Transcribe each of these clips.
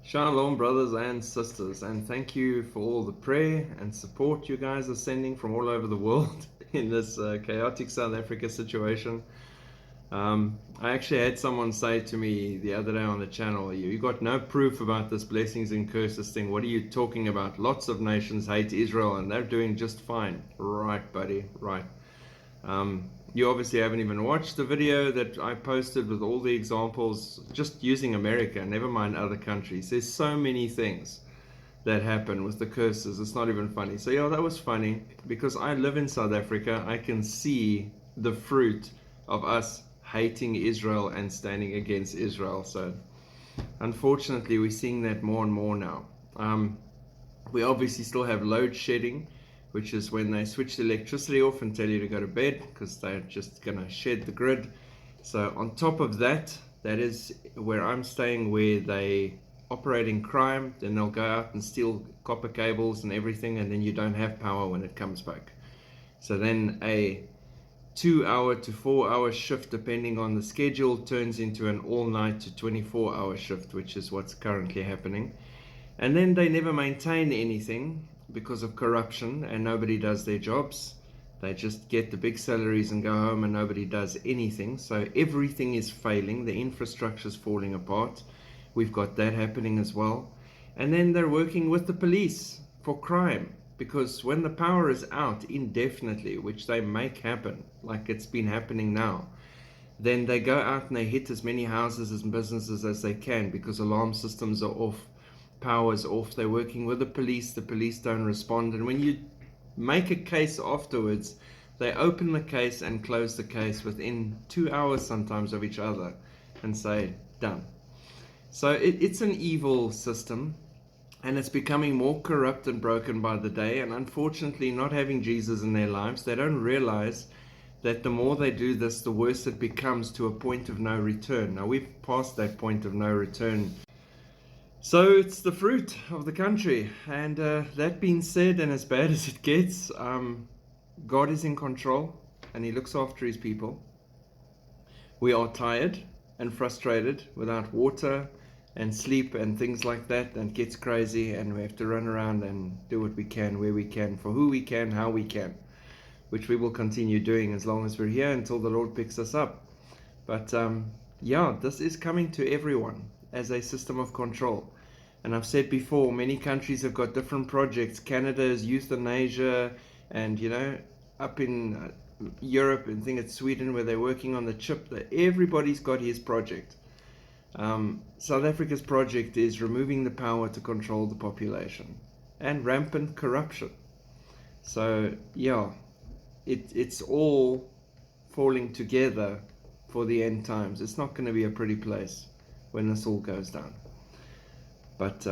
Shalom, brothers and sisters, and thank you for all the prayer and support you guys are sending from all over the world in this chaotic South Africa situation. I actually had someone say to me the other day on the channel, you got no proof about this blessings and curses thing. What are you talking about? Lots of nations hate Israel and they're doing just fine. Right, buddy, right. You obviously haven't even watched the video that I posted with all the examples, just using America, never mind other countries. There's so many things that happen with the curses. It's not even funny. So yeah, that was funny because I live in South Africa. I can see the fruit of us hating Israel and standing against Israel. So unfortunately, we're seeing that more and more now. We obviously still have load shedding, which is when they switch the electricity off and tell you to go to bed because they're just going to shed the grid. So on top of that, that is where I'm staying, where they operate in crime. Then they'll go out and steal copper cables and everything, and then you don't have power when it comes back. So then a 2-hour to 4-hour shift, depending on the schedule, turns into an all-night to 24-hour shift, which is what's currently happening. And then they never maintain anything because of corruption, and nobody does their jobs. They just get the big salaries and go home, and nobody does anything. So everything is failing. The infrastructure is falling apart. We've got that happening as well. And then they're working with the police for crime, because when the power is out indefinitely, which they make happen, like it's been happening now, then they go out and they hit as many houses and businesses as they can because alarm systems are off, power's off. They're working with the police don't respond, and when you make a case afterwards, they open the case and close the case within 2 hours sometimes of each other and say done. So it's an evil system, and it's becoming more corrupt and broken by the day. And unfortunately, not having Jesus in their lives, they don't realize that the more they do this, the worse it becomes, to a point of no return. Now we've passed that point of no return. So it's the fruit of the country. And that being said, and as bad as it gets, God is in control and He looks after His people. We are tired and frustrated without water and sleep and things like that, and it gets crazy, and we have to run around and do what we can, where we can, for who we can, how we can, which we will continue doing as long as we're here until the Lord picks us up. But yeah, this is coming to everyone as a system of control. And I've said before, many countries have got different projects. Canada is euthanasia, and you know, up in Europe, and I think it's Sweden, where they're working on the chip, that everybody's got his project. South Africa's project is removing the power to control the population and rampant corruption. So yeah, it's all falling together for the end times. It's not going to be a pretty place when this all goes down. But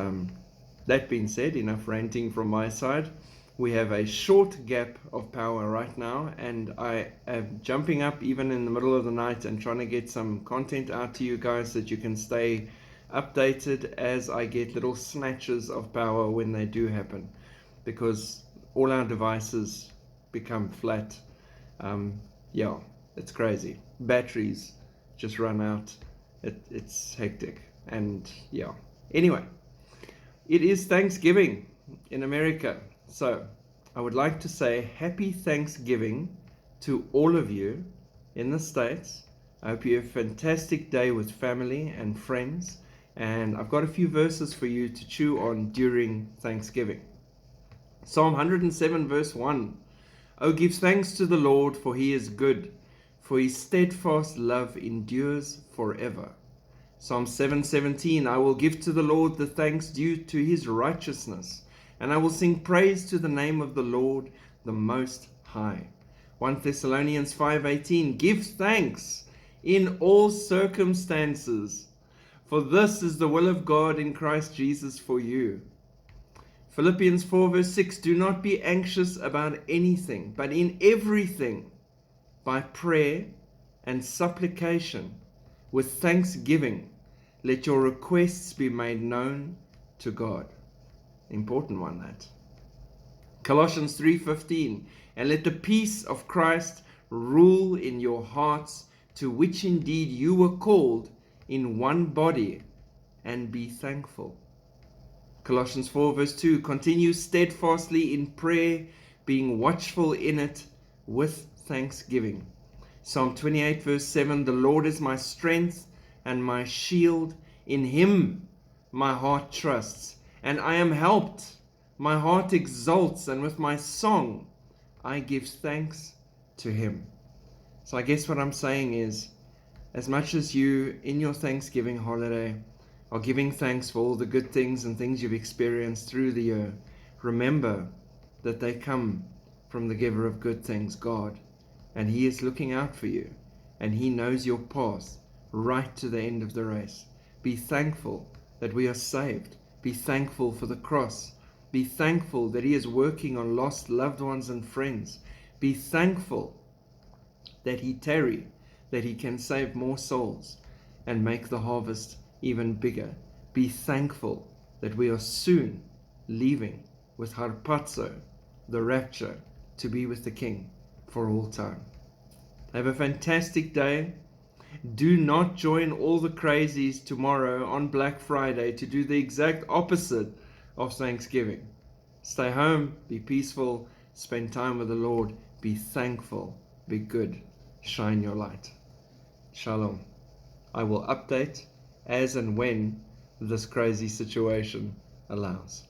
that being said, enough ranting from my side. We have a short gap of power right now, and I am jumping up even in the middle of the night and trying to get some content out to you guys so that you can stay updated as I get little snatches of power when they do happen, because all our devices become flat. Yeah, it's crazy. Batteries just run out. It's hectic. And yeah, anyway, it is Thanksgiving in America. So I would like to say happy Thanksgiving to all of you in the States. I hope you have a fantastic day with family and friends. And I've got a few verses for you to chew on during Thanksgiving. Psalm 107 verse 1. Oh, give thanks to the Lord, for He is good, for His steadfast love endures forever. Psalm 7:17. I will give to the Lord the thanks due to His righteousness, and I will sing praise to the name of the Lord, the Most High. 1 Thessalonians 5:18. Give thanks in all circumstances, for this is the will of God in Christ Jesus for you. Philippians 4 verse 6. Do not be anxious about anything, but in everything, by prayer and supplication, with thanksgiving, let your requests be made known to God. Important one, that. Colossians 3:15. And let the peace of Christ rule in your hearts, to which indeed you were called in one body, and be thankful. Colossians 4 verse 2, continue steadfastly in prayer, being watchful in it with thanksgiving. Psalm 28 verse 7, the Lord is my strength and my shield. In him my heart trusts, and I am helped. My heart exults, and with my song I give thanks to him. So I guess what I'm saying is, as much as you in your Thanksgiving holiday are giving thanks for all the good things and things you've experienced through the year, remember that they come from the giver of good things, God. And he is looking out for you, and he knows your path right to the end of the race. Be thankful that we are saved. Be thankful for the cross. Be thankful that he is working on lost loved ones and friends. Be thankful that he tarry, that he can save more souls and make the harvest even bigger. Be thankful that we are soon leaving with harpazo, the rapture, to be with the King for all time. Have a fantastic day. Do not join all the crazies tomorrow on Black Friday to do the exact opposite of Thanksgiving. Stay home, be peaceful, spend time with the Lord, be thankful, be good, shine your light. Shalom. I will update as and when this crazy situation allows.